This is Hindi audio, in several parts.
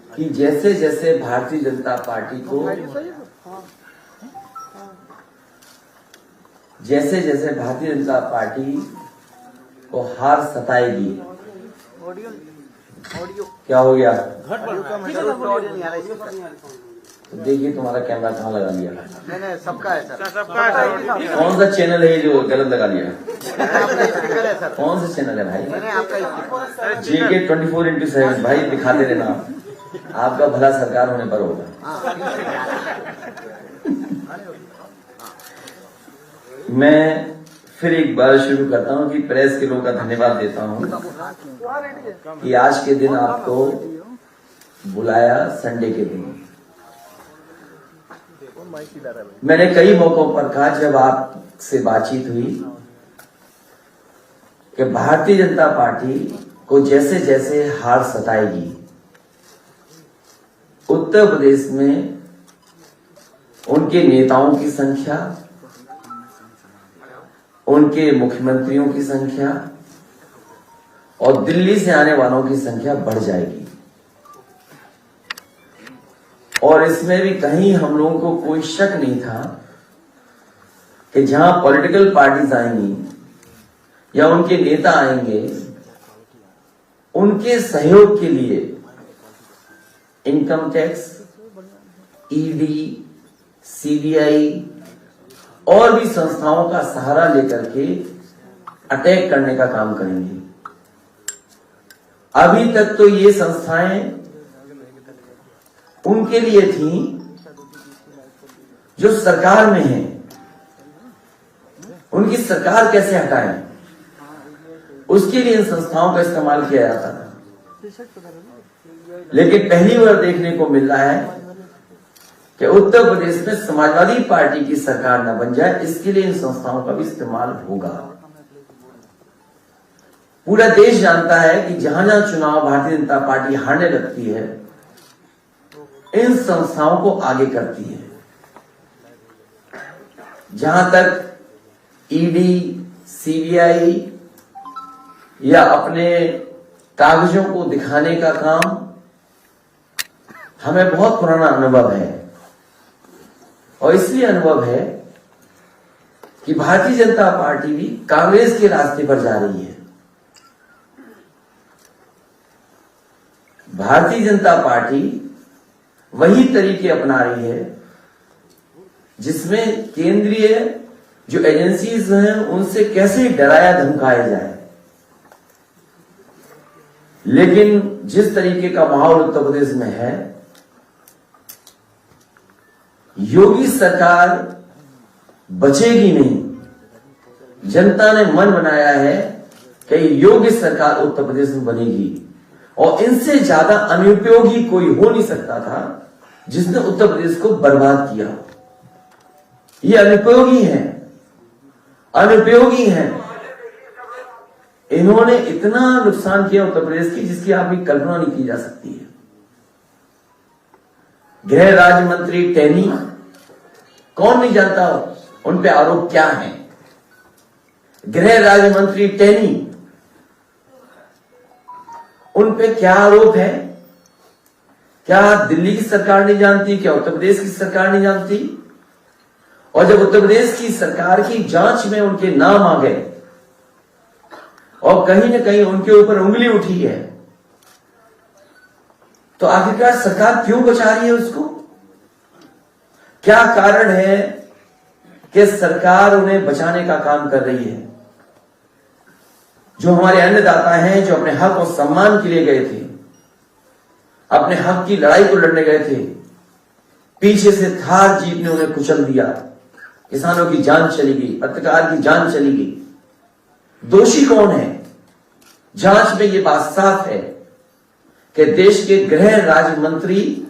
कि जैसे जैसे भारतीय जनता पार्टी को हार सताएगी। क्या हो गया? तो देखिए तुम्हारा कैमरा कहाँ लगा लिया? नहीं सबका है सर, सबका है। कौन सा चैनल है ये जो गलत लगा लिया? है सर। कौन सा चैनल है भाई? आपका JK 24x7 भाई दिखाते रहना, आपका भला सरकार होने पर होगा। मैं फिर एक बार शुरू करता हूं कि प्रेस के लोगों का धन्यवाद देता हूं कि आज के दिन आपको बुलाया, संडे के दिन। मैंने कई मौकों पर कहा जब आपसे बातचीत हुई कि भारतीय जनता पार्टी को जैसे जैसे हार सताएगी, उत्तर प्रदेश में उनके नेताओं की संख्या, उनके मुख्यमंत्रियों की संख्या और दिल्ली से आने वालों की संख्या बढ़ जाएगी। और इसमें भी कहीं हम लोगों को कोई शक नहीं था कि जहां पॉलिटिकल पार्टीज आएंगी या उनके नेता आएंगे, उनके सहयोग के लिए इनकम टैक्स, ED, CBI और भी संस्थाओं का सहारा लेकर के अटैक करने का काम करेंगे। अभी तक तो ये संस्थाएं उनके लिए थी जो सरकार में हैं, उनकी सरकार कैसे हटाएं, उसके लिए इन संस्थाओं का इस्तेमाल किया जाता था। लेकिन पहली बार देखने को मिल रहा है कि उत्तर प्रदेश में समाजवादी पार्टी की सरकार न बन जाए, इसके लिए इन संस्थाओं का भी इस्तेमाल होगा। पूरा देश जानता है कि जहां जहां चुनाव भारतीय जनता पार्टी हारने लगती है, इन संस्थाओं को आगे करती है। जहां तक ED, CBI या अपने कागजों को दिखाने का काम, हमें बहुत पुराना अनुभव है और इसलिए अनुभव है कि भारतीय जनता पार्टी भी कांग्रेस के रास्ते पर जा रही है। भारतीय जनता पार्टी वही तरीके अपना रही है जिसमें केंद्रीय जो एजेंसीज हैं उनसे कैसे डराया धमकाया जाए। लेकिन जिस तरीके का माहौल उत्तर प्रदेश में है, योगी सरकार बचेगी नहीं। जनता ने मन बनाया है कि योगी सरकार उत्तर प्रदेश में बनेगी और इनसे ज्यादा अनुपयोगी कोई हो नहीं सकता था जिसने उत्तर प्रदेश को बर्बाद किया। ये अनुपयोगी है, अनुपयोगी है। इन्होंने इतना नुकसान किया उत्तर प्रदेश की जिसकी आपकी कल्पना नहीं की जा सकती है। गृह राज्य मंत्री टेनी, कौन नहीं जानता उन पे आरोप क्या है। गृह राज्य मंत्री टेनी, उन पे क्या आरोप है? क्या दिल्ली की सरकार नहीं जानती? क्या उत्तर प्रदेश की सरकार नहीं जानती? और जब उत्तर प्रदेश की सरकार की जांच में उनके नाम आ गए और कहीं ना कहीं उनके ऊपर उंगली उठी है, तो आखिरकार सरकार क्यों बचा रही है उसको? क्या कारण है कि सरकार उन्हें बचाने का काम कर रही है? जो हमारे अन्नदाता हैं, जो अपने हक और सम्मान के लिए गए थे, अपने हक की लड़ाई को लड़ने गए थे, पीछे से थार जीप ने उन्हें कुचल दिया। किसानों की जान चली गई, पत्रकार की जान चली गई। दोषी कौन है? जांच में यह बात साफ है कि देश के गृह राज्य मंत्री,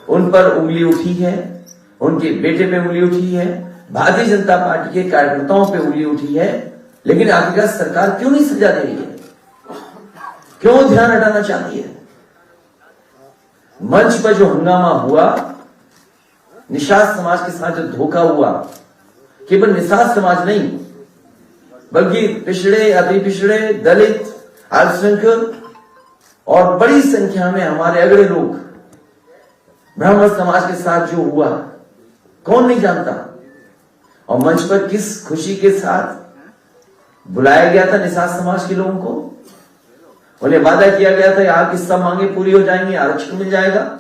उन पर उंगली उठी है, उनके बेटे पे उंगली उठी है, भारतीय जनता पार्टी के कार्यकर्ताओं पे उंगली उठी है। लेकिन आखिरकार सरकार क्यों नहीं सजा दे रही है? क्यों ध्यान हटाना चाहती है? मंच पर जो हंगामा हुआ, निषाद समाज के साथ जो धोखा हुआ, केवल निषाद समाज नहीं बल्कि पिछड़े, अति पिछड़े, दलित, अल्पसंख्यक और बड़ी संख्या में हमारे अगड़े लोग ब्राह्मण समाज के साथ जो हुआ कौन नहीं जानता। और मंच पर किस खुशी के साथ बुलाया गया था निषाद समाज के लोगों को। उन्हें वादा किया गया था आपकी सब मांगे पूरी हो जाएंगी, आरक्षण मिल जाएगा।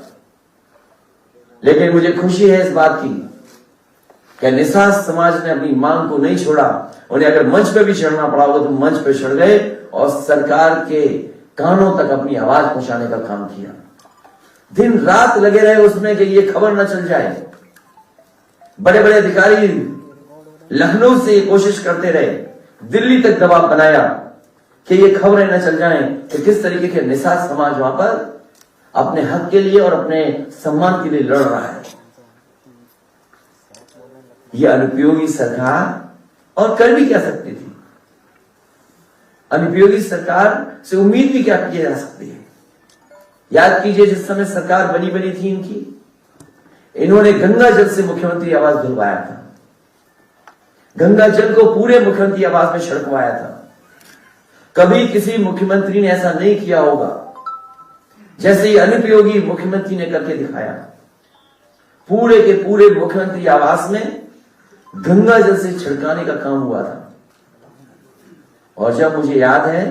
लेकिन मुझे खुशी है इस बात की कि निषाद समाज ने अपनी मांग को नहीं छोड़ा। उन्हें अगर मंच पे भी चढ़ना पड़ा होगा तो मंच पे चढ़ गए और सरकार के कानों तक अपनी आवाज पहुंचाने का काम किया। दिन रात लगे रहे उसमें कि ये खबर न चल जाए। बड़े बड़े अधिकारी लखनऊ से ये कोशिश करते रहे, दिल्ली तक दबाव बनाया कि ये खबरें न चल जाएं कि किस तरीके के निषाद समाज वहां पर अपने हक के लिए और अपने सम्मान के लिए लड़ रहा है। ये अनुपयोगी सरकार और कर भी क्या सकती थी। अनुपयोगी सरकार से उम्मीद भी क्या की जा सकती है। याद कीजिए जिस समय सरकार बनी थी इनकी, इन्होंने गंगा जल से मुख्यमंत्री आवास दिलवाया था। गंगा जल को पूरे मुख्यमंत्री आवास में छिड़कवाया था। कभी किसी मुख्यमंत्री ने ऐसा नहीं किया होगा जैसे ही अनुपयोगी मुख्यमंत्री ने करके दिखाया। पूरे के पूरे मुख्यमंत्री आवास में गंगा जल से छिड़काने का काम हुआ था। और जब मुझे याद है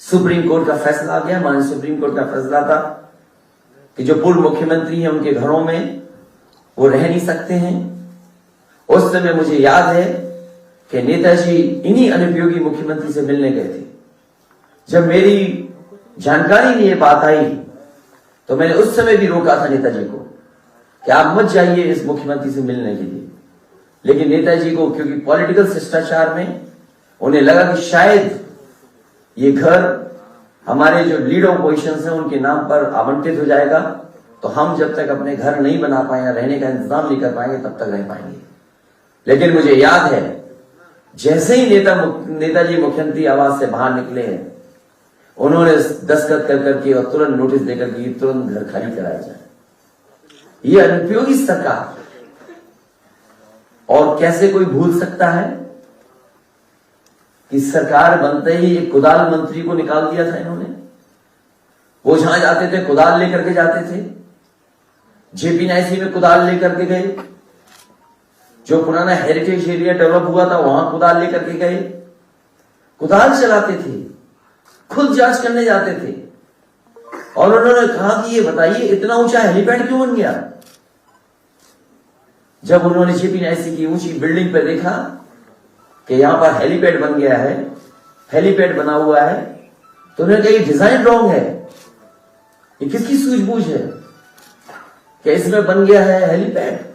सुप्रीम कोर्ट का फैसला आ गया, माननीय सुप्रीम कोर्ट का फैसला था कि जो पूर्व मुख्यमंत्री हैं उनके घरों में वो रह नहीं सकते हैं। उस समय मुझे याद है कि नेताजी इन्हीं अनुपयोगी मुख्यमंत्री से मिलने गए थे। जब मेरी जानकारी में ये बात आई तो मैंने उस समय भी रोका था नेताजी को कि आप मत जाइए इस मुख्यमंत्री से मिलने के लिए। लेकिन नेताजी को क्योंकि पॉलिटिकल शिष्टाचार में उन्हें लगा कि शायद ये घर हमारे जो लीडर ऑपोजिशन हैं उनके नाम पर आवंटित हो जाएगा, तो हम जब तक अपने घर नहीं बना पाएंगे, रहने का इंतजाम नहीं कर पाएंगे, तब तक रह पाएंगे। लेकिन मुझे याद है जैसे ही नेताजी मुख्यमंत्री आवास से बाहर निकले हैं, उन्होंने दस्तखत कर करके और तुरंत नोटिस देकर के तुरंत घर खाली कराया जाए। ये अनुपयोगी सरकार। और कैसे कोई भूल सकता है कि सरकार बनते ही एक कुदाल मंत्री को निकाल दिया था इन्होंने। वो जहां जाते थे कुदाल लेकर के जाते थे। जेपी नायसी में कुदाल लेकर के गए, जो पुराना हेरिटेज एरिया डेवलप हुआ था वहां कुदाल लेकर के गए, कुदाल चलाते थे, खुद जांच करने जाते थे। और उन्होंने कहा कि ये बताइए इतना ऊंचा हेलीपैड क्यों बन गया। जब उन्होंने जेपी नायसी की ऊंची बिल्डिंग पर देखा कि यहां पर हेलीपैड बन गया है, हेलीपैड बना हुआ है, तो उन्होंने कहा ये डिजाइन रॉन्ग है, ये किसकी सूझबूझ है कि इसमें बन गया है हेलीपैड।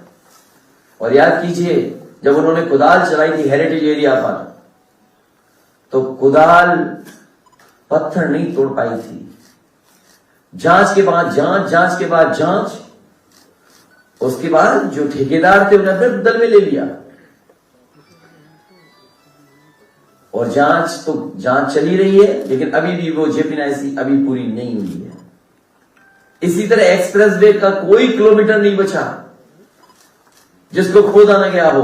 और याद कीजिए जब उन्होंने कुदाल चलाई थी हेरिटेज एरिया पर, तो कुदाल पत्थर नहीं तोड़ पाई थी। जांच के बाद जांच, जांच के बाद जांच, उसके बाद जो ठेकेदार थे उन्हें फिर दल में ले लिया। और जांच चली रही है, लेकिन अभी भी वो जेपी नायसी अभी पूरी नहीं हुई है। इसी तरह एक्सप्रेस वे का कोई किलोमीटर नहीं बचा जिसको खोदा न गया हो।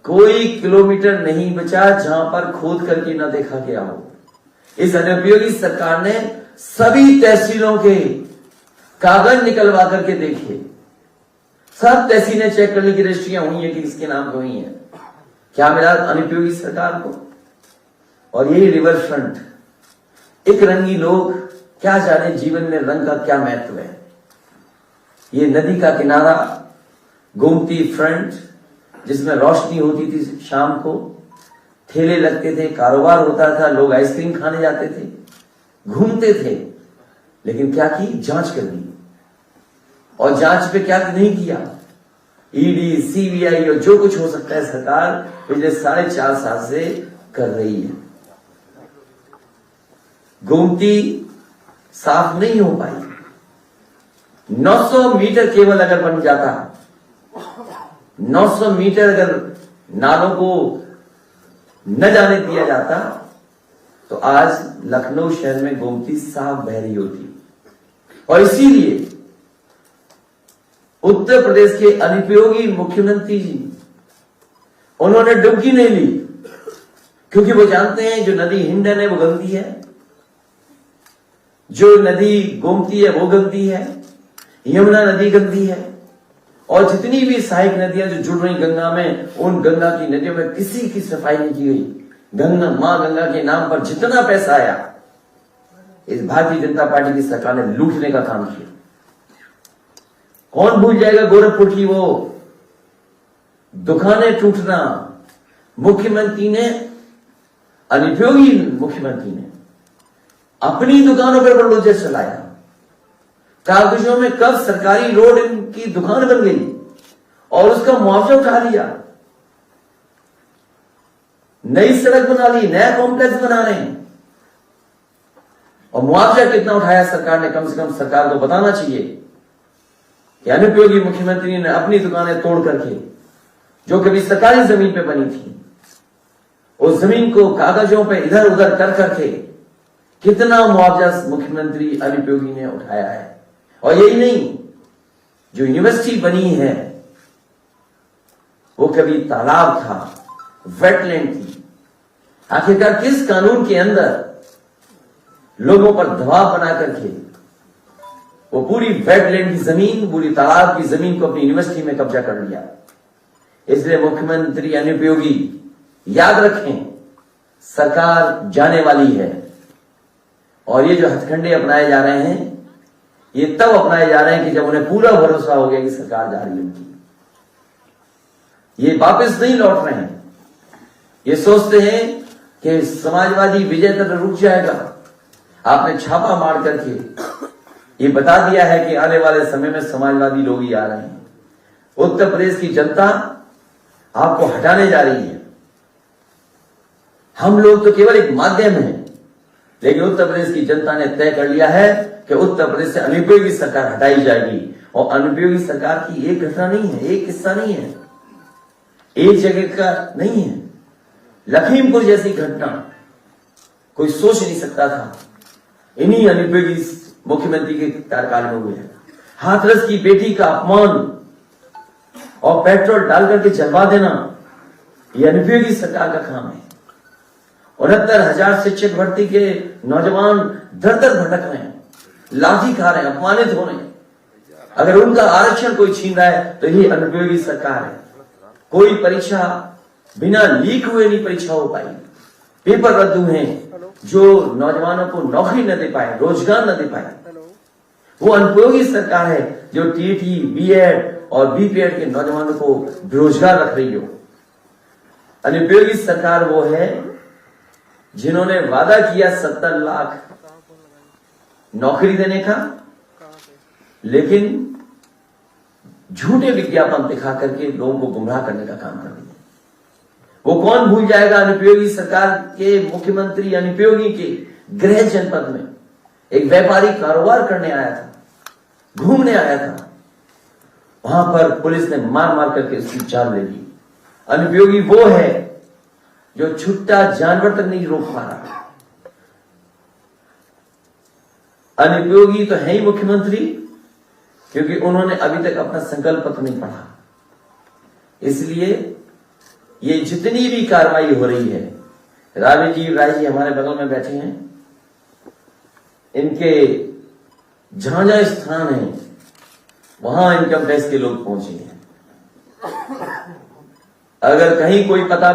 कोई किलोमीटर नहीं बचा जहां पर खोद करके न देखा गया हो। इस अनुपयोगी सरकार ने सभी तहसीलों के कागज निकलवा करके देखे, सब तहसीलें चेक करने की रजिस्ट्रियां हुई है कि किसके नाम पे हुई है। क्या मिला अनुपयोगी सरकार को? और यही रिवर फ्रंट, एक रंगी लोग क्या जाने जीवन में रंग का क्या महत्व है। ये नदी का किनारा, गोमती फ्रंट, जिसमें रोशनी होती थी शाम को, ठेले लगते थे, कारोबार होता था, लोग आइसक्रीम खाने जाते थे, घूमते थे। लेकिन क्या की? जांच कर दी। और जांच पे क्या नहीं किया? ईडी, सीबीआई और जो कुछ हो सकता है सरकार पिछले 4.5 साल से कर रही है। गोमती साफ नहीं हो पाई। 900 मीटर केवल अगर बन जाता, 900 मीटर अगर नालों को न जाने दिया जाता, तो आज लखनऊ शहर में गोमती साफ बह रही होती। और इसीलिए उत्तर प्रदेश के अनुपयोगी मुख्यमंत्री जी, उन्होंने डुबकी नहीं ली, क्योंकि वो जानते हैं जो नदी हिंडन है वो गंदी है। जो नदी गोमती है वो गंदी है, यमुना नदी गंदी है, और जितनी भी सहायक नदियां जो जुड़ रही गंगा में, उन गंगा की नदियों में किसी की सफाई नहीं की गई। गंगा, मां गंगा के नाम पर जितना पैसा आया, इस भारतीय जनता पार्टी की सरकार ने लूटने का काम किया। कौन भूल जाएगा गोरखपुर की वो दुकानें टूटना। मुख्यमंत्री ने, अनुपयोगी मुख्यमंत्री ने अपनी दुकानों पर बुलडोजर चलाया। कागजों में कब सरकारी रोड इनकी दुकान बन गई और उसका मुआवजा उठा लिया। नई सड़क बना ली, नया कॉम्प्लेक्स बना रहे हैं, और मुआवजा कितना उठाया सरकार ने, कम से कम सरकार को बताना चाहिए कि अनुपयोगी मुख्यमंत्री ने अपनी दुकानें तोड़ करके, जो कभी सरकारी जमीन पे बनी थी, उस जमीन को कागजों पे इधर उधर कर करके कितना मुआवजा मुख्यमंत्री अनुपयोगी ने उठाया है। और यही नहीं, जो यूनिवर्सिटी बनी है वो कभी तालाब था, वेटलैंड थी। आखिरकार किस कानून के अंदर लोगों पर दबाव बना करके वो पूरी वेटलैंड की जमीन, पूरी तालाब की जमीन को अपनी यूनिवर्सिटी में कब्जा कर लिया। इसलिए मुख्यमंत्री अनुपयोगी, याद रखें, सरकार जाने वाली है, और ये जो हथकंडे अपनाए जा रहे हैं, ये तब अपनाए जा रहे हैं कि जब उन्हें पूरा भरोसा हो गया कि सरकार जा रही है उनकी। ये वापस नहीं लौट रहे हैं। ये सोचते हैं कि समाजवादी विजय तक रुक जाएगा। आपने छापा मार करके ये बता दिया है कि आने वाले समय में समाजवादी लोग ही आ रहे हैं। उत्तर प्रदेश की जनता आपको हटाने जा रही है। हम लोग तो केवल एक माध्यम है, लेकिन उत्तर प्रदेश की जनता ने तय कर लिया है कि उत्तर प्रदेश से अनुपयोगी सरकार हटाई जाएगी। और अनुपयोगी सरकार की एक घटना नहीं है, एक किस्सा नहीं है, एक जगह का नहीं है। लखीमपुर जैसी घटना कोई सोच नहीं सकता था, इन्हीं अनुपयोगी मुख्यमंत्री के कार्यकाल में हुए हैं। हाथरस की बेटी का अपमान और पेट्रोल डाल करके जलवा देना, यह अनुपयोगी सरकार का काम है। 69,000 शिक्षक भर्ती के नौजवान दर दर भटक रहे हैं, लाठी खा रहे हैं, अपमानित हो रहे हैं। अगर उनका आरक्षण कोई छीन रहा है तो ये अनुपयोगी सरकार है। कोई परीक्षा बिना लीक हुए नहीं परीक्षा हो पाई, पेपर रद्द हुए, जो नौजवानों को नौकरी न दे पाए, रोजगार न दे पाए, वो अनुपयोगी सरकार है जो टीटी, बीएड और बीपीएड के नौजवानों को बेरोजगार रख रही हो। अनुपयोगी सरकार वो है जिन्होंने वादा किया 70 लाख नौकरी देने का, लेकिन झूठे विज्ञापन दिखा करके लोगों को गुमराह करने का काम कर रही है। वो कौन भूल जाएगा अनुपयोगी सरकार के मुख्यमंत्री अनुपयोगी के गृह जनपद में एक व्यापारी कारोबार करने आया था, घूमने आया था, वहां पर पुलिस ने मार मार करके उसकी जान ले ली। अनुपयोगी वो है जो छुट्टा जानवर तक नहीं रोक पा रहा। अनुपयोगी तो है ही मुख्यमंत्री, क्योंकि उन्होंने अभी तक अपना संकल्प पत्र नहीं पढ़ा। इसलिए ये जितनी भी कार्रवाई हो रही है, राजीव राय जी हमारे बगल में बैठे हैं, इनके जहां जहां स्थान है वहां इनकम टैक्स के लोग पहुंचे हैं। अगर कहीं कोई पता